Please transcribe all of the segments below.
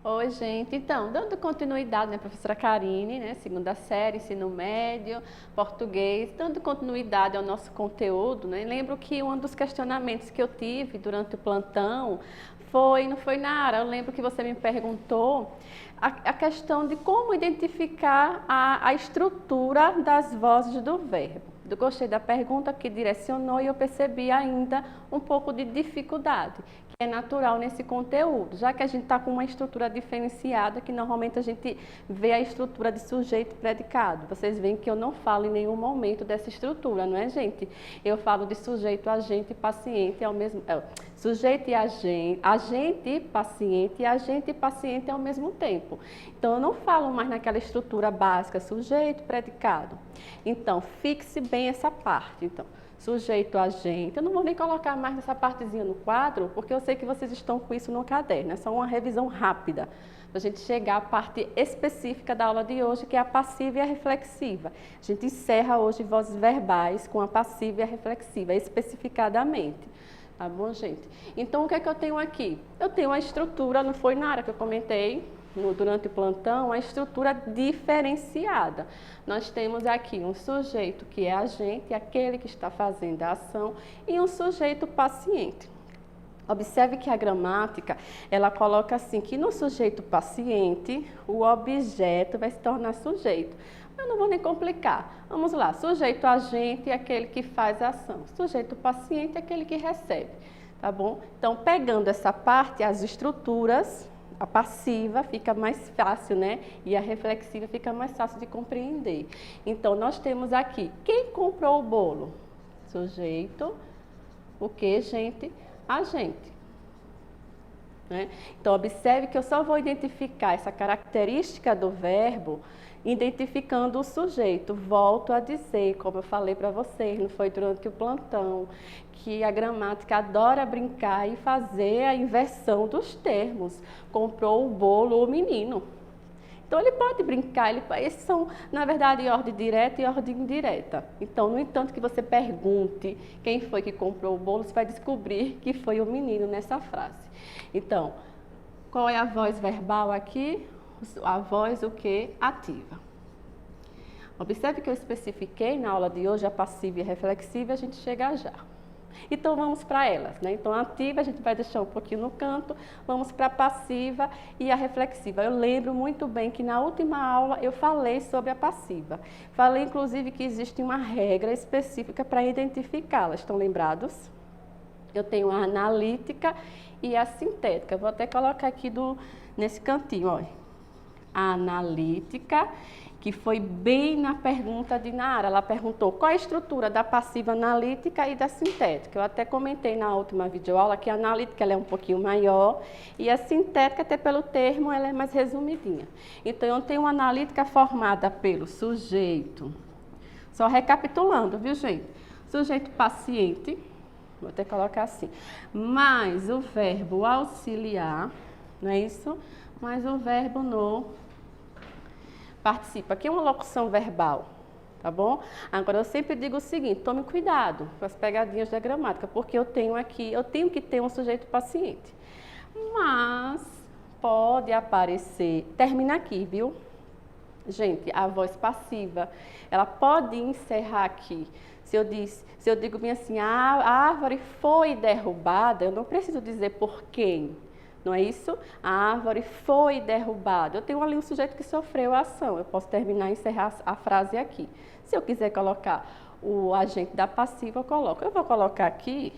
Oi, gente. Então, dando continuidade, né, professora Karine, né, segunda série, ensino médio, português, dando continuidade ao nosso conteúdo, né, lembro que um dos questionamentos que eu tive durante o plantão não foi, Nara, eu lembro que você me perguntou a questão de como identificar a estrutura das vozes do verbo. Eu gostei da pergunta que direcionou e eu percebi ainda um pouco de dificuldade, que é natural nesse conteúdo, já que a gente está com uma estrutura diferenciada, que normalmente a gente vê a estrutura de sujeito e predicado. Vocês veem que eu não falo em nenhum momento dessa estrutura, não é, gente? Eu falo de sujeito, agente e paciente ao mesmo sujeito e agente e paciente ao mesmo tempo. Então, eu não falo mais naquela estrutura básica, sujeito, predicado. Então, fixe bem essa parte. Então, sujeito, agente. Eu não vou nem colocar mais essa partezinha no quadro, porque eu sei que vocês estão com isso no caderno. É só uma revisão rápida, para a gente chegar à parte específica da aula de hoje, que é a passiva e a reflexiva. A gente encerra hoje vozes verbais com a passiva e a reflexiva, especificadamente. Tá bom, gente? Então, o que é que eu tenho aqui? Eu tenho a estrutura, não foi na área que eu comentei durante o plantão, a estrutura diferenciada. Nós temos aqui um sujeito que é agente, aquele que está fazendo a ação, e um sujeito paciente. Observe que a gramática, ela coloca assim, que no sujeito paciente, o objeto vai se tornar sujeito. Eu não vou nem complicar. Vamos lá, sujeito agente é aquele que faz a ação, sujeito paciente é aquele que recebe, tá bom? Então, pegando essa parte, as estruturas, a passiva fica mais fácil, né? E a reflexiva fica mais fácil de compreender. Então, nós temos aqui, quem comprou o bolo? Sujeito, o que, gente? Agente. Né? Então, observe que eu só vou identificar essa característica do verbo identificando o sujeito. Volto a dizer, como eu falei para vocês, não foi durante o plantão, que a gramática adora brincar e fazer a inversão dos termos. Comprou o bolo o menino. Então, ele pode brincar, esses são, na verdade, ordem direta e ordem indireta. Então, no entanto que você pergunte quem foi que comprou o bolo, você vai descobrir que foi o menino nessa frase. Então, qual é a voz verbal aqui? A voz o quê? Ativa. Observe que eu especifiquei na aula de hoje a passiva e a reflexiva, a gente chega já. Então, vamos para elas, né? Então, a ativa a gente vai deixar um pouquinho no canto, vamos para a passiva e a reflexiva. Eu lembro muito bem que na última aula eu falei sobre a passiva. Falei, inclusive, que existe uma regra específica para identificá-la. Estão lembrados? Eu tenho a analítica e a sintética. Vou até colocar aqui nesse cantinho, olha. A analítica, que foi bem na pergunta de Nara. Ela perguntou qual é a estrutura da passiva analítica e da sintética. Eu até comentei na última videoaula que a analítica ela é um pouquinho maior e a sintética, até pelo termo, ela é mais resumidinha. Então, eu tenho uma analítica formada pelo sujeito, só recapitulando, viu, gente? Sujeito paciente, vou até colocar assim, mais o verbo auxiliar, não é isso? Mais o verbo no participa. Aqui é uma locução verbal, tá bom? Agora, eu sempre digo o seguinte, tome cuidado com as pegadinhas da gramática, porque eu tenho que ter um sujeito paciente. Mas pode aparecer, termina aqui, viu? Gente, a voz passiva, ela pode encerrar aqui. Se eu digo bem assim, a árvore foi derrubada, eu não preciso dizer por quem. Não é isso? A árvore foi derrubada. Eu tenho ali um sujeito que sofreu a ação. Eu posso terminar e encerrar a frase aqui. Se eu quiser colocar o agente da passiva, eu coloco. Eu vou colocar aqui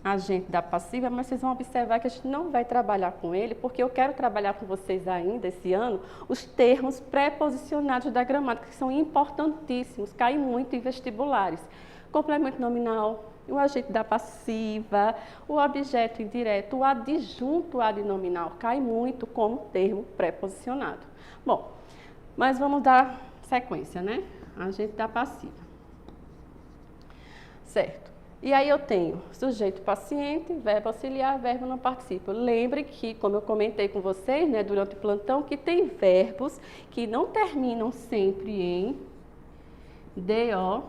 agente da passiva, mas vocês vão observar que a gente não vai trabalhar com ele, porque eu quero trabalhar com vocês ainda esse ano os termos pré-posicionados da gramática, que são importantíssimos, caem muito em vestibulares. Complemento nominal, o agente da passiva, o objeto indireto, o adjunto adnominal, cai muito como termo pré-posicionado. Bom, mas vamos dar sequência, né? Agente da passiva. Certo. E aí eu tenho sujeito paciente, verbo auxiliar, verbo não participo. Lembre que, como eu comentei com vocês, né, durante o plantão, que tem verbos que não terminam sempre em DO,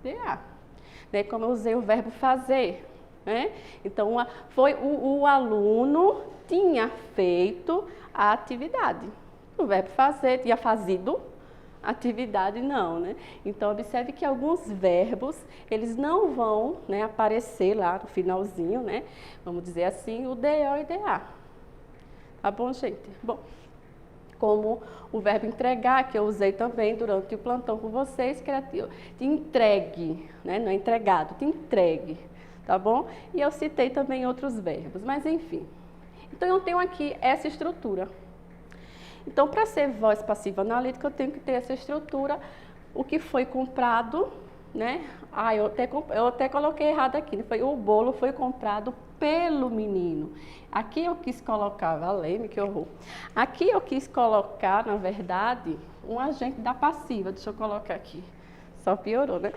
DA. Né, como eu usei o verbo fazer. Né? Então, o aluno tinha feito a atividade. O verbo fazer tinha fazido, atividade não, né? Então, observe que alguns verbos, eles não vão, né, aparecer lá no finalzinho, né? Vamos dizer assim, o DO e DA. Tá bom, gente? Bom, como o verbo entregar, que eu usei também durante o plantão com vocês, que era te entregue, né? Não é entregado, te entregue, tá bom? E eu citei também outros verbos, mas enfim. Então, eu tenho aqui essa estrutura. Então, para ser voz passiva analítica, eu tenho que ter essa estrutura, o que foi comprado, né? Eu até coloquei errado aqui, foi o bolo foi comprado pelo menino. Aqui eu quis colocar, valeu-me que horror. Aqui eu quis colocar, na verdade, um agente da passiva, deixa eu colocar aqui. Só piorou, né?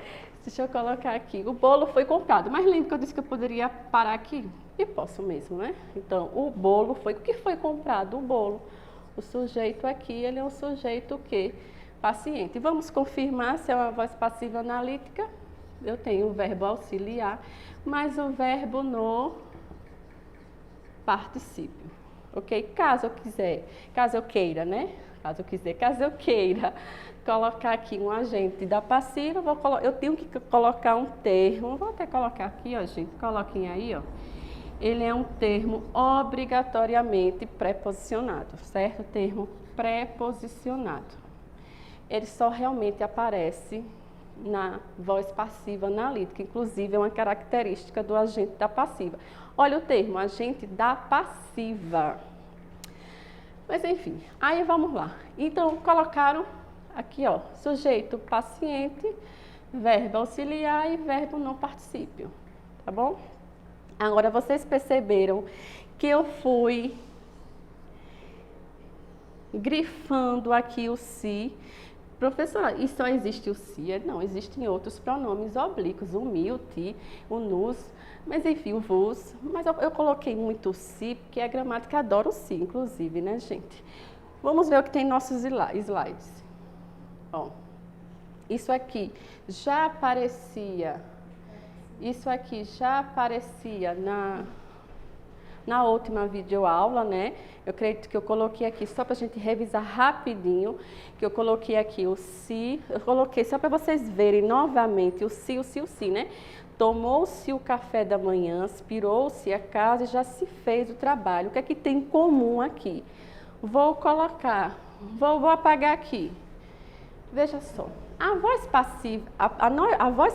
Deixa eu colocar aqui, o bolo foi comprado, mas lembra que eu disse que eu poderia parar aqui? E posso mesmo, né? Então, o bolo foi, o que foi comprado? O bolo. O sujeito aqui, ele é um sujeito o quê? Paciente. Vamos confirmar se é uma voz passiva analítica. Eu tenho o verbo auxiliar, mas o verbo no particípio. Ok? Caso eu queira, né? Caso eu queira colocar aqui um agente da passiva, eu tenho que colocar um termo. Vou até colocar aqui, ó, gente. Coloquem aí, ó. Ele é um termo obrigatoriamente preposicionado, certo? Termo preposicionado. Ele só realmente aparece na voz passiva analítica, inclusive é uma característica do agente da passiva. Olha o termo, agente da passiva. Mas enfim, aí vamos lá. Então, colocaram aqui, ó, sujeito paciente, verbo auxiliar e verbo não particípio, tá bom? Agora, vocês perceberam que eu fui grifando aqui o se. Professora, e só existe o se? Não, existem outros pronomes oblíquos, o me, o ti, o nos, mas enfim, o vos. Mas eu coloquei muito o se, porque a gramática adora o se, inclusive, né, gente? Vamos ver o que tem em nossos slides. Ó, isso aqui já aparecia... Isso aqui já aparecia na última videoaula, né? Eu acredito que eu coloquei aqui, só para a gente revisar rapidinho, que eu coloquei aqui o se, eu coloquei só para vocês verem novamente o se, né? Tomou-se o café da manhã, aspirou-se a casa e já se fez o trabalho. O que é que tem em comum aqui? Vou colocar, vou apagar aqui. Veja só. A voz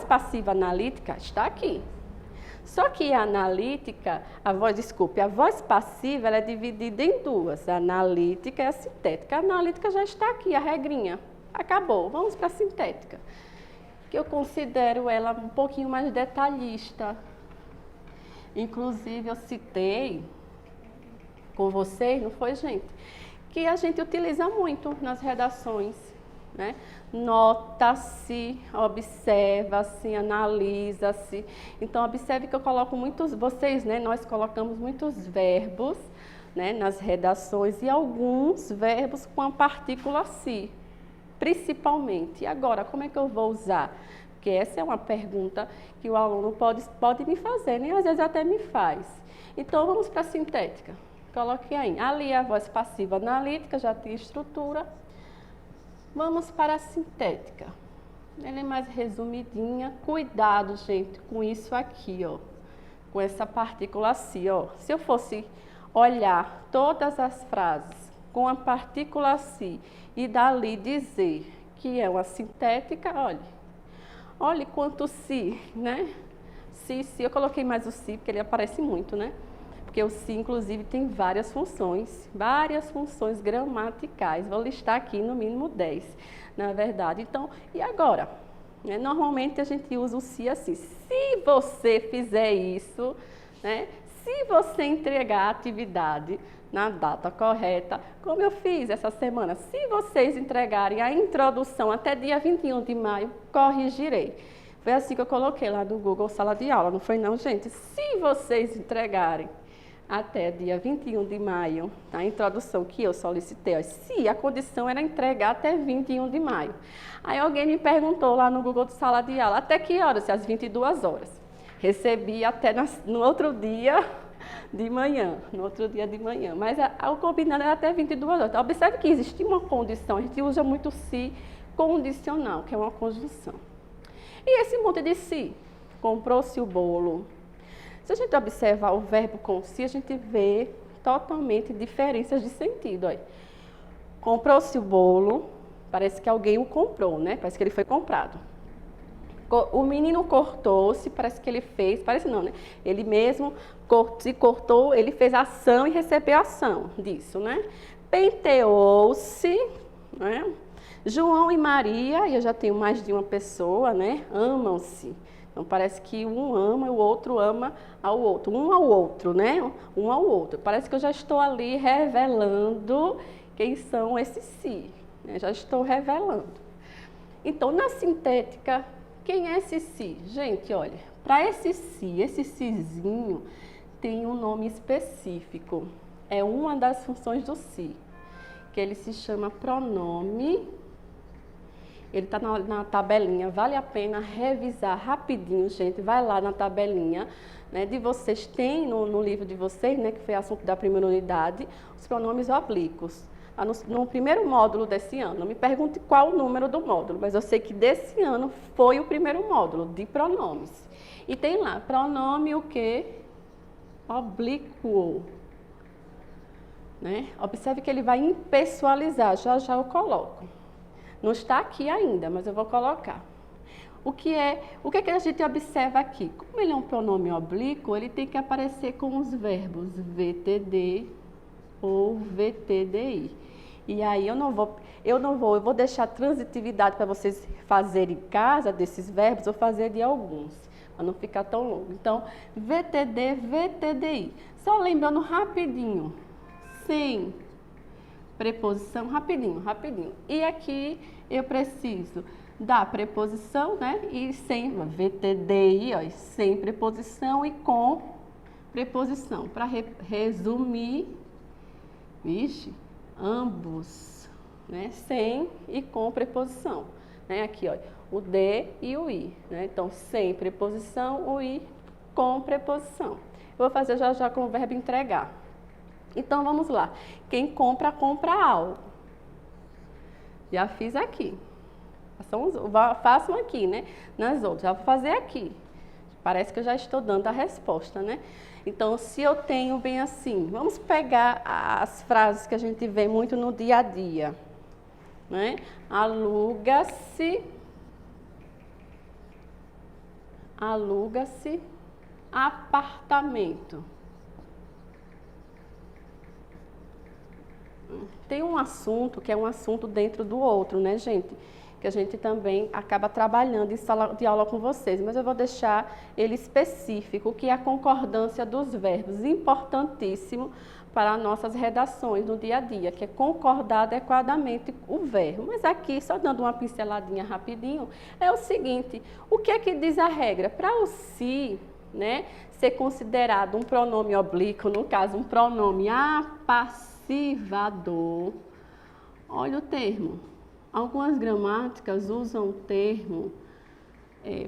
passiva analítica está aqui. Só que a analítica, a voz passiva ela é dividida em duas, a analítica e a sintética. A analítica já está aqui, a regrinha. Acabou, vamos para a sintética, que eu considero ela um pouquinho mais detalhista. Inclusive, eu citei com vocês, não foi, gente? Que a gente utiliza muito nas redações. Né? Nota-se, observa-se, analisa-se. Então, observe que eu coloco muitos, vocês, né? Nós colocamos muitos verbos, né? Nas redações e alguns verbos com a partícula se, principalmente. E agora, como é que eu vou usar? Porque essa é uma pergunta que o aluno pode me fazer, né? Às vezes até me faz. Então, vamos para a sintética. Coloque aí. Ali a voz passiva analítica já tem estrutura. Vamos para a sintética. Ela é mais resumidinha. Cuidado, gente, com isso aqui, ó. Com essa partícula si, ó. Se eu fosse olhar todas as frases com a partícula si e dali dizer que é uma sintética, olhe quanto si, né? Si, eu coloquei mais o si porque ele aparece muito, né? Porque o se, inclusive, tem várias funções gramaticais. Vou listar aqui no mínimo 10, na verdade. Então, e agora? Normalmente a gente usa o se assim. Se você fizer isso, né? Se você entregar a atividade na data correta, como eu fiz essa semana, se vocês entregarem a introdução até dia 21 de maio, corrigirei. Foi assim que eu coloquei lá do Google sala de aula, não foi não, gente? Se vocês entregarem até dia 21 de maio, a introdução que eu solicitei, ó, se a condição era entregar até 21 de maio. Aí alguém me perguntou lá no Google de sala de aula, até que horas? Às 22 horas. Recebi até no outro dia de manhã, mas o combinado era até 22 horas. Então, observe que existe uma condição, a gente usa muito se condicional, que é uma conjunção. E esse monte de se, comprou-se o bolo. Se a gente observar o verbo com se, a gente vê totalmente diferenças de sentido. Comprou-se o bolo, parece que alguém o comprou, né? Parece que ele foi comprado. O menino cortou-se, parece que ele fez, parece não, né? Ele mesmo se cortou, ele fez ação e recebeu ação disso, né? Penteou-se, né? João e Maria, e eu já tenho mais de uma pessoa, né? Amam-se. Então, parece que um ama e o outro ama ao outro. Um ao outro, né? Um ao outro. Parece que eu já estou ali revelando quem são esses si. Né? Já estou revelando. Então, na sintética, quem é esse si? Gente, olha, para esse sizinho tem um nome específico. É uma das funções do si, que ele se chama pronome. Ele está na tabelinha, vale a pena revisar rapidinho, gente. Vai lá na tabelinha, né, de vocês, tem no livro de vocês, né, que foi assunto da primeira unidade, os pronomes oblíquos. No primeiro módulo desse ano, não me pergunte qual o número do módulo, mas eu sei que desse ano foi o primeiro módulo de pronomes. E tem lá, pronome o quê? Oblíquo. Né? Observe que ele vai impessoalizar, já já eu coloco. Não está aqui ainda, mas eu vou colocar. O que é que a gente observa aqui? Como ele é um pronome oblíquo, ele tem que aparecer com os verbos VTD ou VTDI. E aí eu vou deixar transitividade para vocês fazerem em casa desses verbos, ou fazer de alguns, para não ficar tão longo. Então, VTD, VTDI. Só lembrando rapidinho, sem preposição, rapidinho. E aqui eu preciso da preposição, né? E sem VTDI, ó, sem preposição e com preposição. Para resumir, ambos, né? Sem e com preposição. Né? Aqui, ó, o D e o I. Né? Então, sem preposição, o I com preposição. Eu vou fazer já já com o verbo entregar. Então, vamos lá. Quem compra, compra algo. Já fiz aqui. Façam aqui, né? Nas outras. Já vou fazer aqui. Parece que eu já estou dando a resposta, né? Então, se eu tenho bem assim, vamos pegar as frases que a gente vê muito no dia a dia. Né? Aluga-se apartamento. Tem um assunto que é um assunto dentro do outro, né, gente? Que a gente também acaba trabalhando em sala de aula com vocês, mas eu vou deixar ele específico, que é a concordância dos verbos, importantíssimo para nossas redações no dia a dia, que é concordar adequadamente o verbo. Mas aqui, só dando uma pinceladinha rapidinho, é o seguinte, o que é que diz a regra? Para o se, né, ser considerado um pronome oblíquo, no caso, um pronome apassivador, olha o termo. Algumas gramáticas usam o termo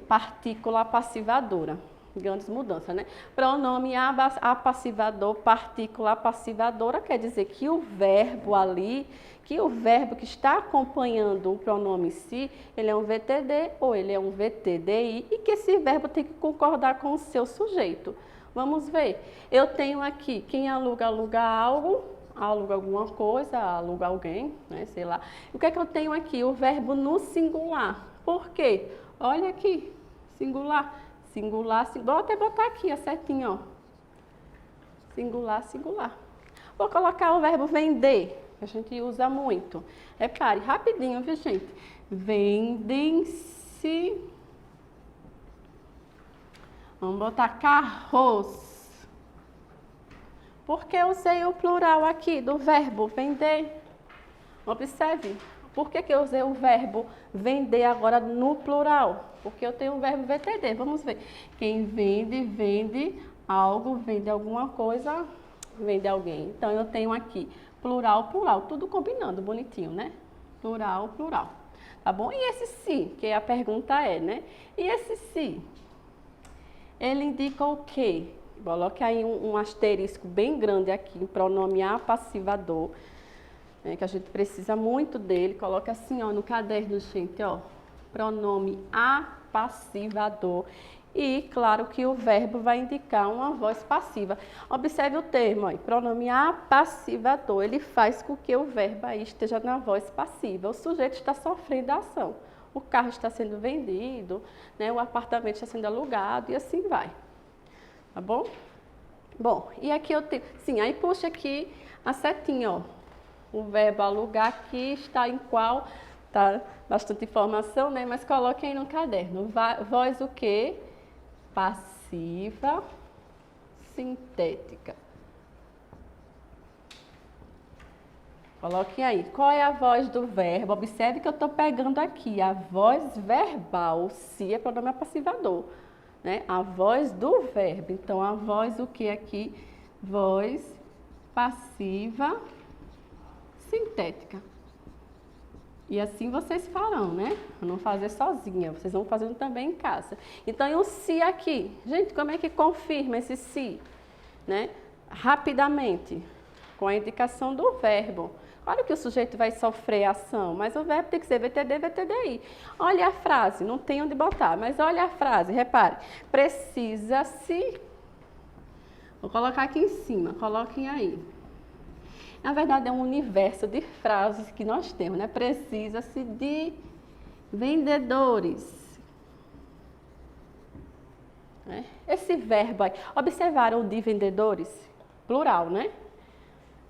partícula apassivadora, grandes mudanças, né? Pronome apassivador, partícula apassivadora, quer dizer que o verbo ali, que o verbo que está acompanhando o pronome si, ele é um VTD ou ele é um VTDI e que esse verbo tem que concordar com o seu sujeito. Vamos ver. Eu tenho aqui, quem aluga, aluga algo, aluga alguma coisa, aluga alguém, né, sei lá. O que é que eu tenho aqui? O verbo no singular. Por quê? Olha aqui, singular, singular, singular. Vou até botar aqui a setinha, ó. Singular, singular. Vou colocar o verbo vender, que a gente usa muito. Repare, rapidinho, viu, gente? Vendem-se. Vamos botar carros. Por que eu usei o plural aqui do verbo vender? Observe, Por que eu usei o verbo vender agora no plural? Porque eu tenho o verbo VTD. Vamos ver. Quem vende, vende algo, vende alguma coisa, vende alguém. Então, eu tenho aqui plural, plural, tudo combinando, bonitinho, né? Plural, plural. Tá bom? E esse se, que a pergunta é, né? E esse se, ele indica o quê? Coloque aí um asterisco bem grande aqui, pronome apassivador, né, que a gente precisa muito dele. Coloque assim, ó, no caderno, gente, ó, pronome apassivador. E, claro, que o verbo vai indicar uma voz passiva. Observe o termo, ó, pronome apassivador. Ele faz com que o verbo aí esteja na voz passiva. O sujeito está sofrendo a ação. O carro está sendo vendido, né, o apartamento está sendo alugado e assim vai. Tá bom? Bom, e aqui eu tenho... Sim, aí puxa aqui a setinha, ó. O verbo alugar aqui está em qual? Tá bastante informação, né? Mas coloque aí no caderno. Voz o quê? Passiva sintética. Coloque aí. Qual é a voz do verbo? Observe que eu estou pegando aqui a voz verbal. Se é pronome apassivador, né? A voz do verbo. Então, a voz o que aqui? Voz passiva sintética. E assim vocês farão, né? Não fazer sozinha, vocês vão fazendo também em casa. Então, e o se aqui? Gente, como é que confirma esse se? Né? Rapidamente, com a indicação do verbo. Claro que o sujeito vai sofrer ação, mas o verbo tem que ser VTD, VTDI. Olha a frase, não tem onde botar, mas olha a frase, repare. Precisa-se... Vou colocar aqui em cima, coloquem aí. Na verdade, é um universo de frases que nós temos, né? Precisa-se de vendedores. Esse verbo aí, observaram o de vendedores? Plural, né?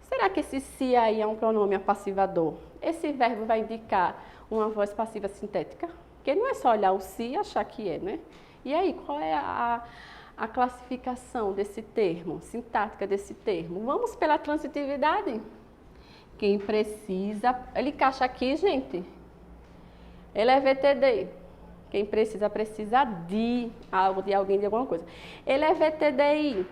Será que esse se aí é um pronome apassivador? Esse verbo vai indicar uma voz passiva sintética? Porque não é só olhar o se e achar que é, né? E aí, qual é a classificação desse termo, sintática desse termo? Vamos pela transitividade? Quem precisa... Ele encaixa aqui, gente. Ele é VTD. Quem precisa, precisa de algo, de alguém, de alguma coisa. Ele é VTDI.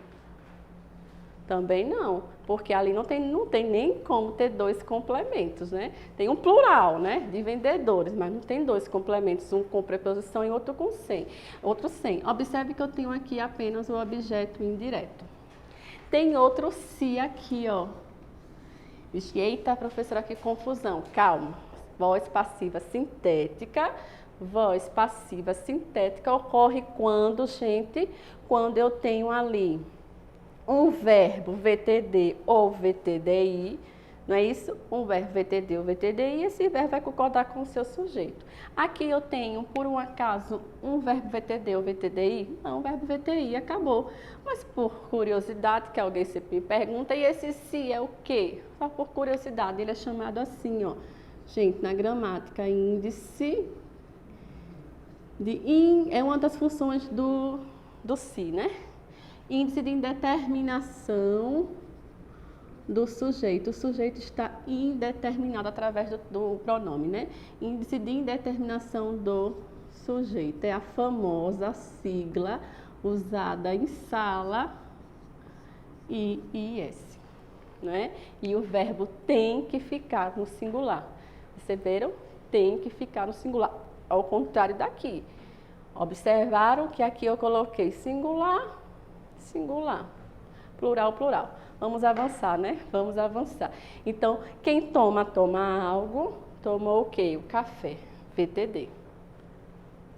Também não, porque ali não tem nem como ter dois complementos, né? Tem um plural, né, de vendedores, mas não tem dois complementos, um com preposição e outro com sem. Outro sem. Observe que eu tenho aqui apenas o objeto indireto. Tem outro se aqui, ó. Eita, professora, que confusão. Calma. Voz passiva sintética. Voz passiva sintética ocorre quando, gente, quando eu tenho ali um verbo VTD ou VTDI, não é isso? Um verbo VTD ou VTDI, esse verbo vai concordar com o seu sujeito. Aqui eu tenho, por um acaso, um verbo VTD ou VTDI? Não, um verbo VTI, acabou. Mas por curiosidade, que alguém sempre me pergunta, e esse se é o quê? Só por curiosidade, ele é chamado assim, ó. Gente, na gramática, índice é uma das funções do se, né? Índice de indeterminação do sujeito. O sujeito está indeterminado através do pronome, né? Índice de indeterminação do sujeito. É a famosa sigla usada em sala IIS, né? E o verbo tem que ficar no singular. Perceberam? Tem que ficar no singular. Ao contrário daqui. Observaram que aqui eu coloquei singular, singular, plural, plural. Vamos avançar, né? Vamos avançar. Então, quem toma algo, tomou o quê? O café, VTD,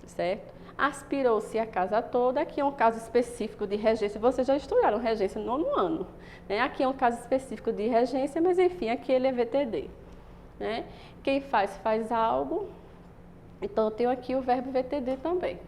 certo? Aspirou-se a casa toda, aqui é um caso específico de regência, vocês já estudaram regência no 9º ano, né? Aqui é um caso específico de regência, mas enfim, aqui ele é VTD, né? Quem faz algo, então eu tenho aqui o verbo VTD também,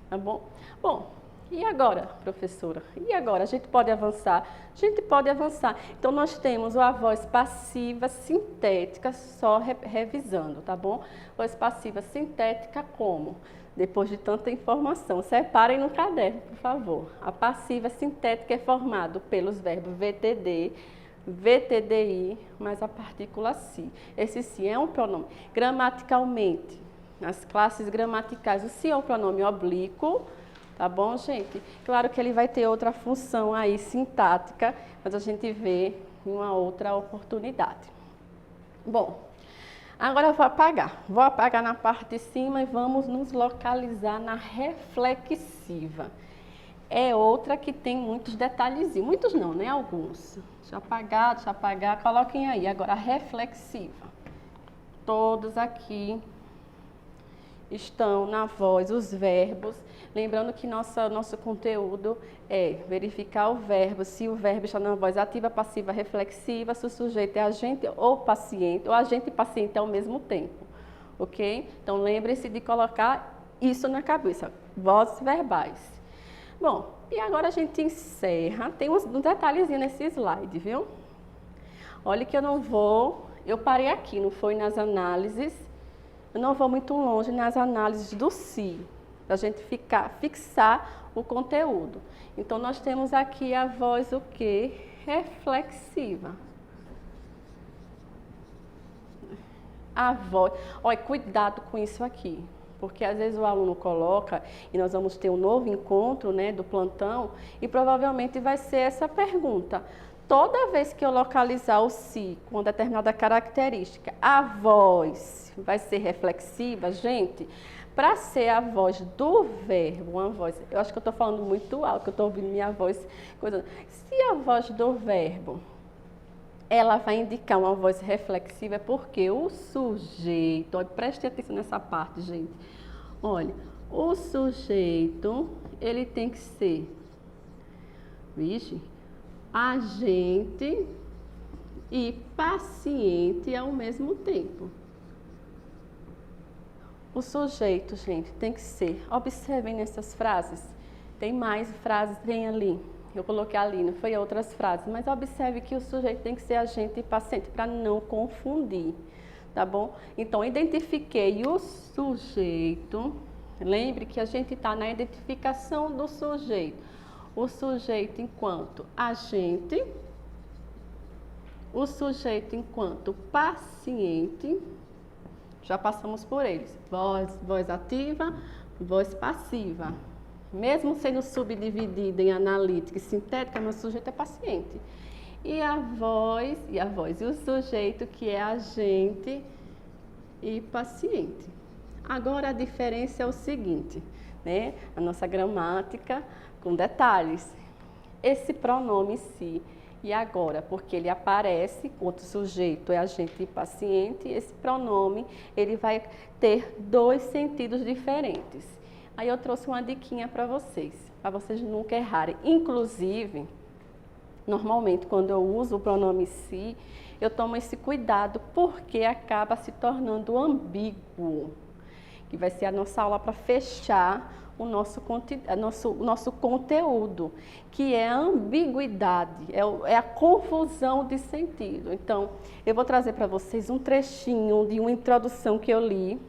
tá bom? Bom, e agora, professora? E agora? A gente pode avançar? A gente pode avançar. Então, nós temos a voz passiva sintética, só revisando, tá bom? Voz passiva sintética como? Depois de tanta informação, separem no caderno, por favor. A passiva sintética é formada pelos verbos VTD, VTDI, mais a partícula si. Esse si é um pronome. Gramaticalmente, nas classes gramaticais, o si é um pronome oblíquo, tá bom, gente? Claro que ele vai ter outra função aí sintática, mas a gente vê em uma outra oportunidade. Bom, agora eu vou apagar. Vou apagar na parte de cima e vamos nos localizar na reflexiva. É outra que tem muitos detalhezinhos. Muitos não, né? Alguns. Deixa eu apagar. Coloquem aí. Agora, a reflexiva. Todos aqui estão na voz, os verbos. Lembrando que nosso conteúdo é verificar o verbo, se o verbo está na voz ativa, passiva, reflexiva, se o sujeito é agente ou paciente, ou agente e paciente ao mesmo tempo, ok? Então, lembre-se de colocar isso na cabeça, vozes verbais. Bom, e agora a gente encerra, tem um detalhezinho nesse slide, viu? Olha que eu parei aqui, não foi nas análises, eu não vou muito longe nas análises do si, para a gente fixar o conteúdo. Então, nós temos aqui a voz o quê? Reflexiva. A voz, olha, cuidado com isso aqui, porque às vezes o aluno coloca, e nós vamos ter um novo encontro, né, do plantão, e provavelmente vai ser essa pergunta. Toda vez que eu localizar o si com determinada característica, a voz vai ser reflexiva, gente? Para ser a voz do verbo, uma voz, eu acho que eu estou falando muito alto, que eu estou ouvindo minha voz, se a voz do verbo, ela vai indicar uma voz reflexiva, é porque o sujeito, olha, preste atenção nessa parte, gente, olha, o sujeito, ele tem que ser, agente e paciente ao mesmo tempo. O sujeito, gente, tem que ser, observem nessas frases, tem mais frases, tem ali, eu coloquei ali, não foi outras frases, mas observe que o sujeito tem que ser agente e paciente, para não confundir, tá bom? Então, identifiquei o sujeito, lembre que a gente está na identificação do sujeito, o sujeito enquanto agente, o sujeito enquanto paciente, já passamos por eles, voz ativa, voz passiva. Mesmo sendo subdividida em analítica e sintética, meu sujeito é paciente. E a voz, e o sujeito que é agente e paciente. Agora a diferença é o seguinte, né? A nossa gramática com detalhes. Esse pronome si e agora, porque ele aparece, outro sujeito é agente e paciente, esse pronome ele vai ter dois sentidos diferentes. Aí eu trouxe uma diquinha para vocês nunca errarem. Inclusive, normalmente quando eu uso o pronome si, eu tomo esse cuidado porque acaba se tornando ambíguo, que vai ser a nossa aula para fechar o nosso conteúdo, que é a ambiguidade, é a confusão de sentido. Então, eu vou trazer para vocês um trechinho de uma introdução que eu li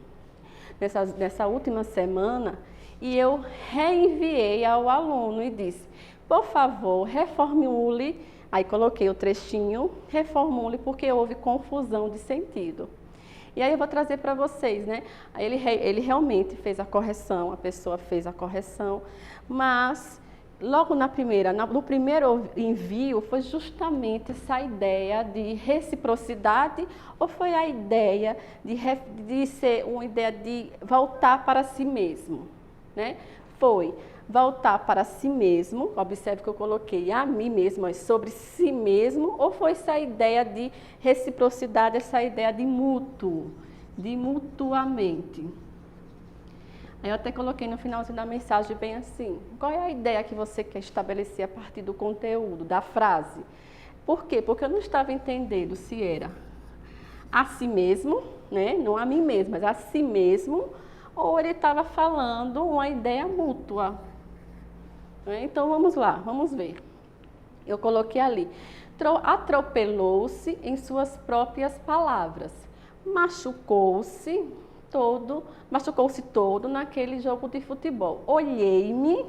nessa última semana, e eu reenviei ao aluno e disse, por favor, reformule, aí coloquei o trechinho, reformule porque houve confusão de sentido. E aí eu vou trazer para vocês, né? Aí ele realmente fez a correção, a pessoa fez a correção, mas logo no primeiro envio foi justamente essa ideia de reciprocidade ou foi a ideia de ser uma ideia de voltar para si mesmo, né? Foi voltar para si mesmo, observe que eu coloquei a mim mesmo, mas sobre si mesmo, ou foi essa ideia de reciprocidade, essa ideia de mútuo, de mutuamente. Aí eu até coloquei no finalzinho da mensagem bem assim, qual é a ideia que você quer estabelecer a partir do conteúdo, da frase? Por quê? Porque eu não estava entendendo se era a si mesmo, né? Não a mim mesmo, mas a si mesmo, ou ele estava falando uma ideia mútua. Então vamos lá, vamos ver. Eu coloquei ali, atropelou-se em suas próprias palavras, machucou-se todo naquele jogo de futebol. Olhei-me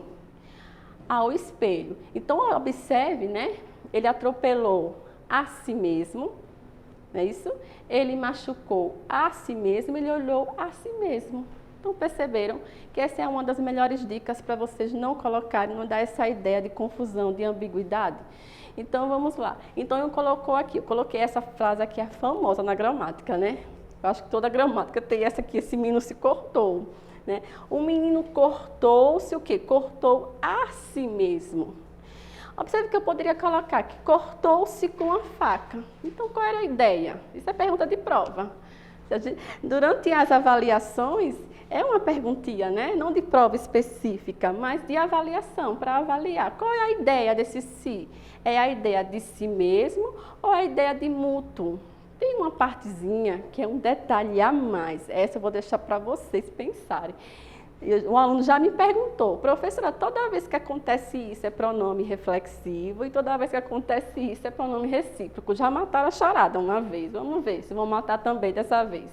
ao espelho. Então observe, né? Ele atropelou a si mesmo, não é isso? Ele machucou a si mesmo, ele olhou a si mesmo. Então perceberam que essa é uma das melhores dicas para vocês não colocarem, não dar essa ideia de confusão, de ambiguidade. Então vamos lá. Então eu coloquei essa frase aqui, é famosa na gramática, né? Eu acho que toda gramática tem essa aqui, esse menino se cortou, né? O menino cortou-se o quê? Cortou a si mesmo. Observe que eu poderia colocar que cortou-se com a faca. Então qual era a ideia? Isso é pergunta de prova. Durante as avaliações, é uma perguntinha, né? Não de prova específica, mas de avaliação, para avaliar. Qual é a ideia desse si? É a ideia de si mesmo ou a ideia de mútuo? Tem uma partezinha que é um detalhe a mais. Essa eu vou deixar para vocês pensarem. O aluno já me perguntou, professora, toda vez que acontece isso é pronome reflexivo e toda vez que acontece isso é pronome recíproco. Já mataram a charada uma vez, vamos ver se vão matar também dessa vez.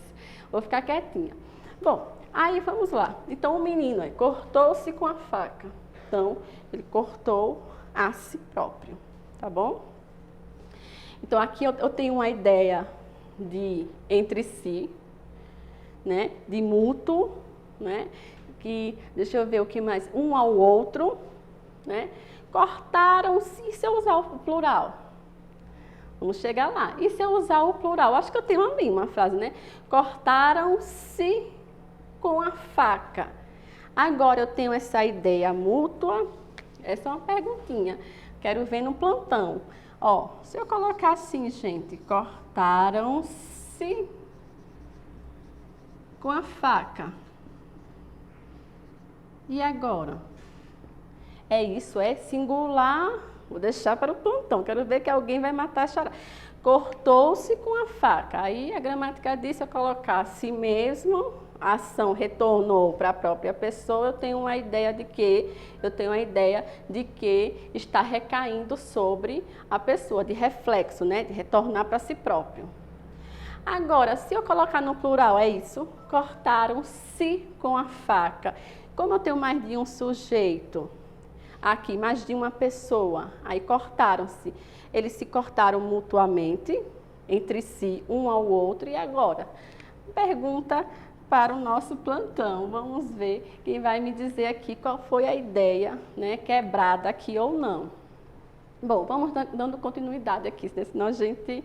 Vou ficar quietinha. Bom, aí vamos lá. Então o menino cortou-se com a faca. Então ele cortou a si próprio, tá bom? Então aqui eu tenho uma ideia de entre si, né? De mútuo, né? Que, deixa eu ver o que mais, um ao outro, né? Cortaram-se, e se eu usar o plural? Vamos chegar lá. E se eu usar o plural? Acho que eu tenho ali uma frase, né? Cortaram-se com a faca. Agora eu tenho essa ideia mútua, essa é uma perguntinha, quero ver no plantão. Ó, se eu colocar assim, gente, cortaram-se com a faca. E agora? É isso, é singular. Vou deixar para o plantão. Quero ver que alguém vai matar a charada. Cortou-se com a faca. Aí a gramática diz, se eu colocar si mesmo, a ação retornou para a própria pessoa, eu tenho uma ideia de que está recaindo sobre a pessoa, de reflexo, né? De retornar para si próprio. Agora, se eu colocar no plural, é isso? Cortaram-se com a faca. Como eu tenho mais de um sujeito, aqui mais de uma pessoa, aí cortaram-se. Eles se cortaram mutuamente, entre si, um ao outro. E agora? Pergunta para o nosso plantão. Vamos ver quem vai me dizer aqui qual foi a ideia, né, quebrada aqui ou não. Bom, vamos dando continuidade aqui, senão a gente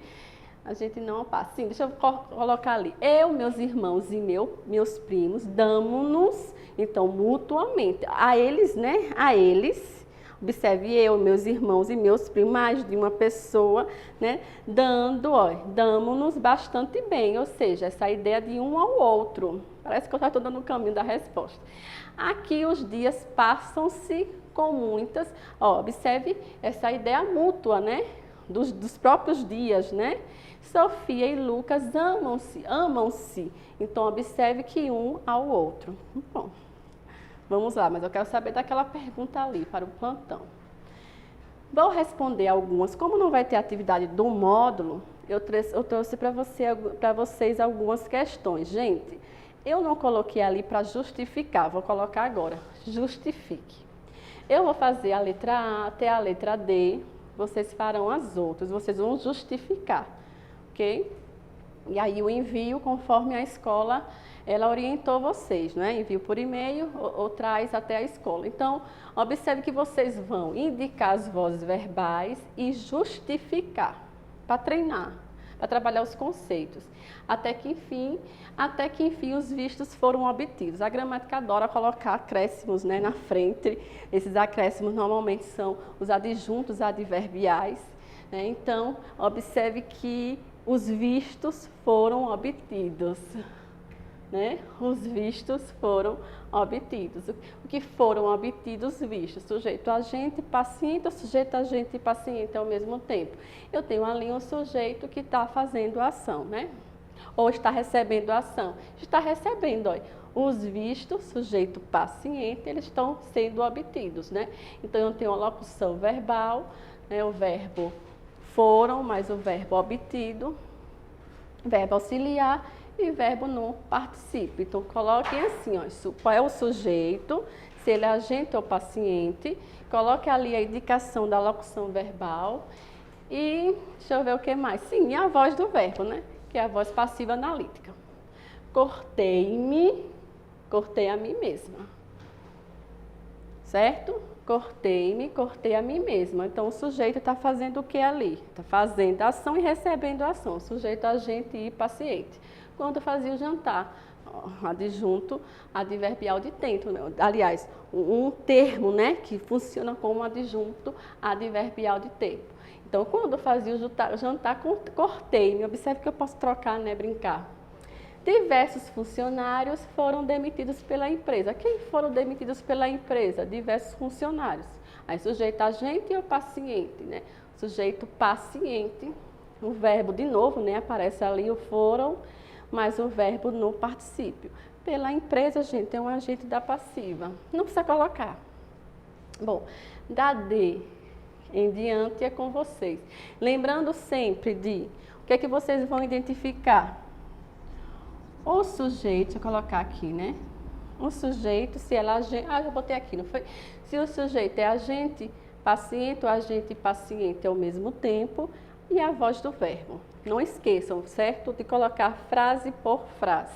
não passa. Sim, deixa eu colocar ali. Eu, meus irmãos e meus primos, damos-nos, então, mutuamente. A eles, né? A eles, observe, eu, meus irmãos e meus primos, mais de uma pessoa, né? Damos-nos bastante bem. Ou seja, essa ideia de um ao outro. Parece que eu já estou dando o caminho da resposta. Aqui os dias passam-se com muitas. Ó, observe essa ideia mútua, né? Dos próprios dias, né? Sofia e Lucas amam-se. Então, observe que um ao outro. Bom, vamos lá, mas eu quero saber daquela pergunta ali para o plantão. Vou responder algumas. Como não vai ter atividade do módulo, eu trouxe para vocês algumas questões. Gente, eu não coloquei ali para justificar, vou colocar agora. Justifique. Eu vou fazer a letra A até a letra D, vocês farão as outras, vocês vão justificar, ok? E aí o envio, conforme a escola, ela orientou vocês, né? Envio por e-mail ou traz até a escola. Então, observe que vocês vão indicar as vozes verbais e justificar, para treinar, para trabalhar os conceitos, até que enfim os vistos foram obtidos. A gramática adora colocar acréscimos, né, na frente. Esses acréscimos normalmente são os adjuntos adverbiais, né? Então, observe que os vistos foram obtidos, né? Os vistos foram obtidos. O que foram obtidos? Vistos. Sujeito, agente, paciente, ou sujeito, agente e paciente ao mesmo tempo. Eu tenho ali um sujeito que está fazendo a ação, né? Ou está recebendo a ação. Está recebendo, olha. Os vistos, sujeito, paciente, eles estão sendo obtidos, né? Então, eu tenho a locução verbal, né? O verbo foram, mais o verbo obtido, verbo auxiliar e verbo no particípio. Então, coloquem assim, ó, qual é o sujeito, se ele é agente ou paciente, coloque ali a indicação da locução verbal E deixa eu ver o que mais. Sim, e a voz do verbo, né? Que é a voz passiva analítica. Cortei-me, cortei a mim mesma. Certo? Cortei-me, cortei a mim mesma. Então, o sujeito está fazendo o que ali? Está fazendo a ação e recebendo a ação. Sujeito, agente e paciente. Quando fazia o jantar, adjunto adverbial de tempo. Aliás, um termo, né, que funciona como adjunto adverbial de tempo. Então, quando fazia o jantar, cortei-me. Observe que eu posso trocar, né, brincar. Diversos funcionários foram demitidos pela empresa. Quem foram demitidos pela empresa? Diversos funcionários. Aí, sujeito agente ou paciente, né? Sujeito paciente, o verbo de novo, né? Aparece ali o foram, mas o verbo no particípio. Pela empresa, gente, é um agente da passiva. Não precisa colocar. Bom, da D em diante é com vocês. Lembrando sempre de o que é que vocês vão identificar. O sujeito, deixa eu colocar aqui, né? O sujeito, se ela agente... já botei aqui, não foi? Se o sujeito é agente, paciente, o agente e paciente ao mesmo tempo, e a voz do verbo. Não esqueçam, certo? De colocar frase por frase.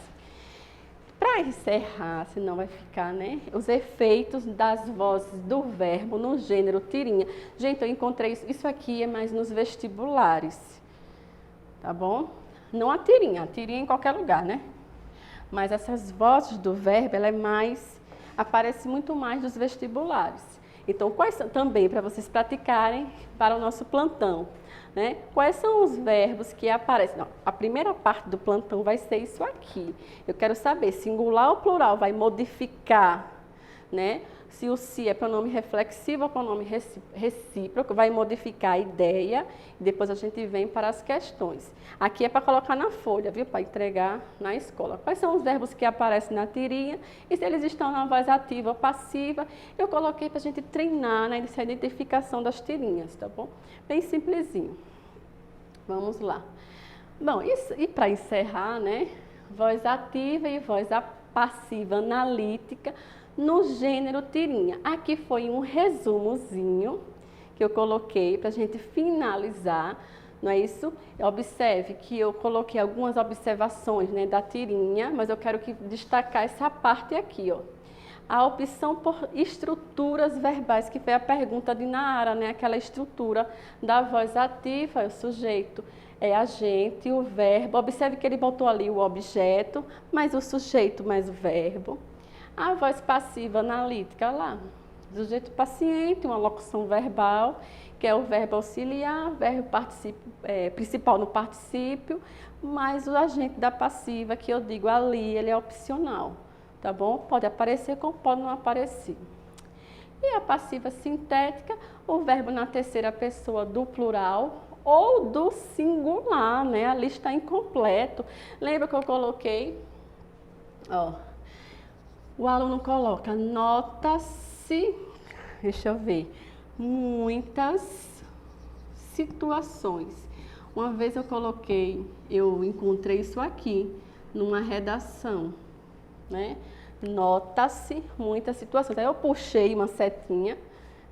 Para encerrar, senão vai ficar, né? Os efeitos das vozes do verbo no gênero tirinha. Gente, eu encontrei isso aqui é mais nos vestibulares, tá bom? Não a tirinha em qualquer lugar, né? Mas essas vozes do verbo, ela é mais, aparece muito mais nos vestibulares. Então, quais são, também para vocês praticarem para o nosso plantão, né? Quais são os verbos que aparecem? Não, a primeira parte do plantão vai ser isso aqui. Eu quero saber, singular ou plural vai modificar, né? Se o se é pronome reflexivo ou pronome recíproco, vai modificar a ideia e depois a gente vem para as questões. Aqui é para colocar na folha, viu? Para entregar na escola. Quais são os verbos que aparecem na tirinha e se eles estão na voz ativa ou passiva? Eu coloquei para a gente treinar nessa identificação das tirinhas, tá bom? Bem simplesinho. Vamos lá. Bom, e para encerrar, né? Voz ativa e voz passiva analítica no gênero tirinha. Aqui foi um resumozinho que eu coloquei para a gente finalizar, não é isso? Observe que eu coloquei algumas observações, né, da tirinha, mas eu quero destacar essa parte aqui, ó. A opção por estruturas verbais, que foi a pergunta de Nara, né? Aquela estrutura da voz ativa, o sujeito é agente, o verbo. Observe que ele botou ali o objeto, mais o sujeito, mais o verbo. A voz passiva analítica lá, sujeito paciente, uma locução verbal, que é o verbo auxiliar, verbo principal no particípio, mais o agente da passiva, que eu digo ali, ele é opcional, tá bom? Pode aparecer como pode não aparecer. E a passiva sintética, o verbo na terceira pessoa do plural ou do singular, né? Ali está incompleto. Lembra que eu coloquei, ó, o aluno coloca, nota-se, deixa eu ver, muitas situações. Uma vez eu encontrei isso aqui, numa redação, né? Nota-se muitas situações. Aí eu puxei uma setinha,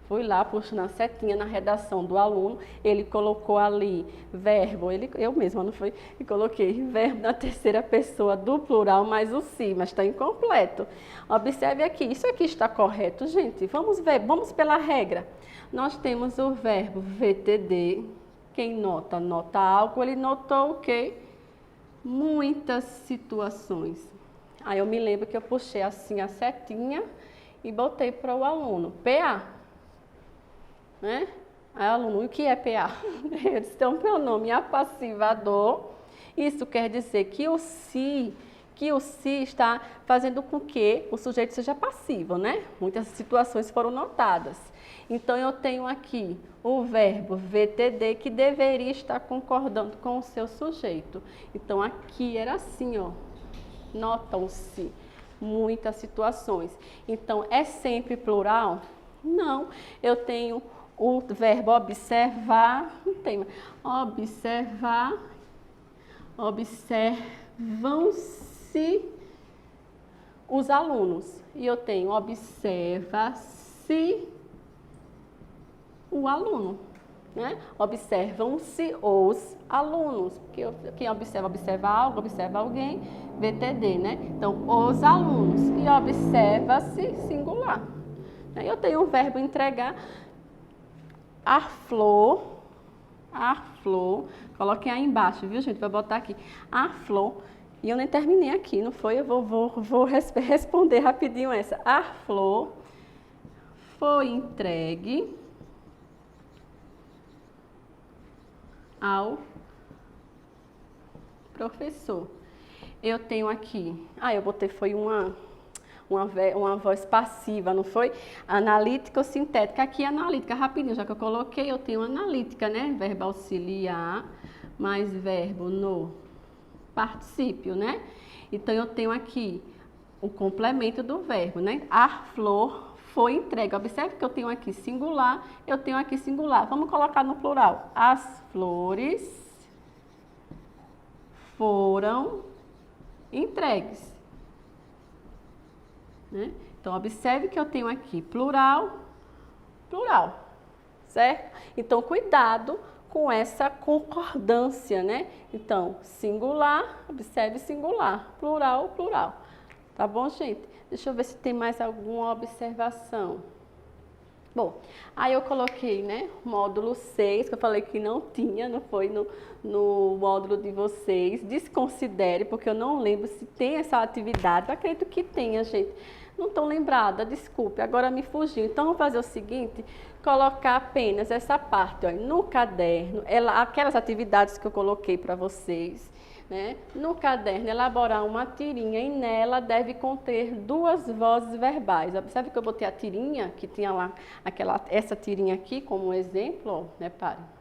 fui lá puxando a setinha na redação do aluno, ele colocou ali verbo, eu mesma não foi, e coloquei verbo na terceira pessoa do plural mais o si, mas está incompleto. Observe aqui, isso aqui está correto, gente? Vamos ver, vamos pela regra. Nós temos o verbo VTD, quem nota, nota algo, ele notou o quê? Muitas situações. Aí eu me lembro que eu puxei assim a setinha e botei para o aluno, PA. Né? Aí, aluno, o que é PA? Eu disse, é um pronome apassivador. Isso quer dizer que o se está fazendo com que o sujeito seja passivo, né? Muitas situações foram notadas. Então, eu tenho aqui o verbo VTD que deveria estar concordando com o seu sujeito. Então, aqui era assim, ó. Notam-se muitas situações. Então, é sempre plural? Não. Eu tenho o verbo observar, não tem, observar, observam-se os alunos. E eu tenho observa-se o aluno. né? Observam-se os alunos, porque quem observa, observa algo, observa alguém, VTD, né? Então, os alunos, e observa-se singular. Eu tenho o verbo entregar, a flor, coloquei aí embaixo, viu, gente? Vou botar aqui, a flor, e eu nem terminei aqui, não foi? Eu vou responder rapidinho essa. A flor foi entregue ao professor. Eu tenho aqui, eu botei foi uma voz passiva, não foi? Analítica ou sintética. Aqui analítica, rapidinho, já que eu coloquei, eu tenho analítica, né? Verbo auxiliar, mais verbo no particípio, né? Então, eu tenho aqui o complemento do verbo, né? A flor foi entregue. Observe que eu tenho aqui singular, eu tenho aqui singular. Vamos colocar no plural. As flores foram entregues. Né? Então, observe que eu tenho aqui plural, certo? Então, cuidado com essa concordância, né? Então, singular, observe singular, plural. Tá bom, gente? Deixa eu ver se tem mais alguma observação. Bom, aí eu coloquei, né, módulo 6, que eu falei que não tinha, não foi no módulo de vocês. Desconsidere, porque eu não lembro se tem essa atividade. Eu acredito que tenha, gente. Não estou lembrada, desculpe, agora me fugiu. Então, vou fazer o seguinte, colocar apenas essa parte, ó, no caderno, aquelas atividades que eu coloquei para vocês, né? No caderno, elaborar uma tirinha e nela deve conter 2 vozes verbais. Observe que eu botei a tirinha, que tinha lá essa tirinha aqui como exemplo, ó, reparem.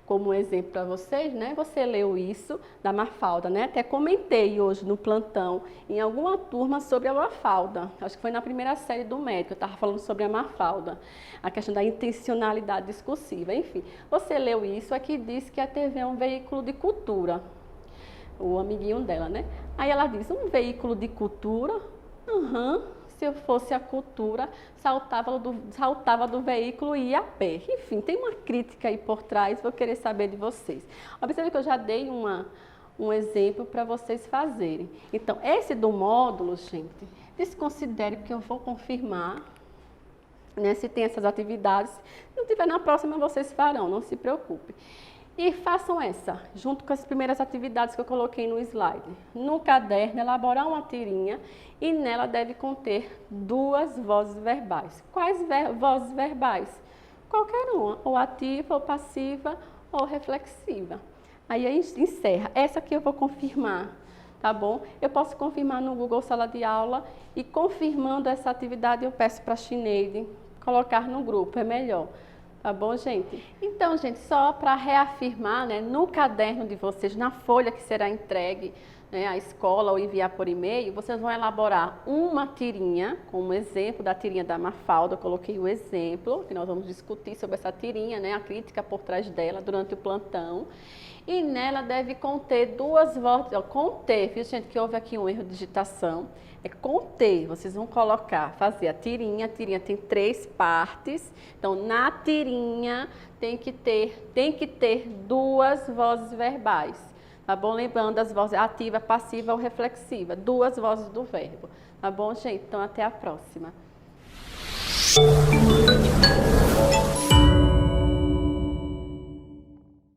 Como exemplo para vocês, né? Você leu isso da Mafalda, né? Até comentei hoje no plantão em alguma turma sobre a Mafalda. Acho que foi na primeira série do médico, eu estava falando sobre a Mafalda, a questão da intencionalidade discursiva. Enfim, você leu isso, aqui diz que a TV é um veículo de cultura, o amiguinho dela, né? Aí ela diz, um veículo de cultura? Se eu fosse a cultura, saltava do veículo e ia a pé. Enfim, tem uma crítica aí por trás, vou querer saber de vocês. Observe que eu já dei um exemplo para vocês fazerem. Então, esse do módulo, gente, desconsidere que eu vou confirmar, né, se tem essas atividades. Se não tiver na próxima, vocês farão, não se preocupe. E façam essa, junto com as primeiras atividades que eu coloquei no slide. No caderno, elaborar uma tirinha e nela deve conter 2 vozes verbais. Quais vozes verbais? Qualquer uma, ou ativa, ou passiva, ou reflexiva. Aí encerra. Essa aqui eu vou confirmar, tá bom? Eu posso confirmar no Google Sala de Aula e confirmando essa atividade eu peço para a Sineide colocar no grupo, é melhor. Tá bom, gente? Então, gente, só para reafirmar, né, no caderno de vocês, na folha que será entregue, né, à escola ou enviar por e-mail, vocês vão elaborar uma tirinha, como exemplo da tirinha da Mafalda. Eu coloquei o exemplo, que nós vamos discutir sobre essa tirinha, né, a crítica por trás dela durante o plantão. E nela deve conter 2 vozes, conter, viu, gente, que houve aqui um erro de digitação. É conter, vocês vão colocar, fazer a tirinha tem 3 partes, então na tirinha tem que ter 2 vozes verbais, tá bom? Lembrando as vozes ativa, passiva ou reflexiva, 2 vozes do verbo, tá bom, gente? Então até a próxima.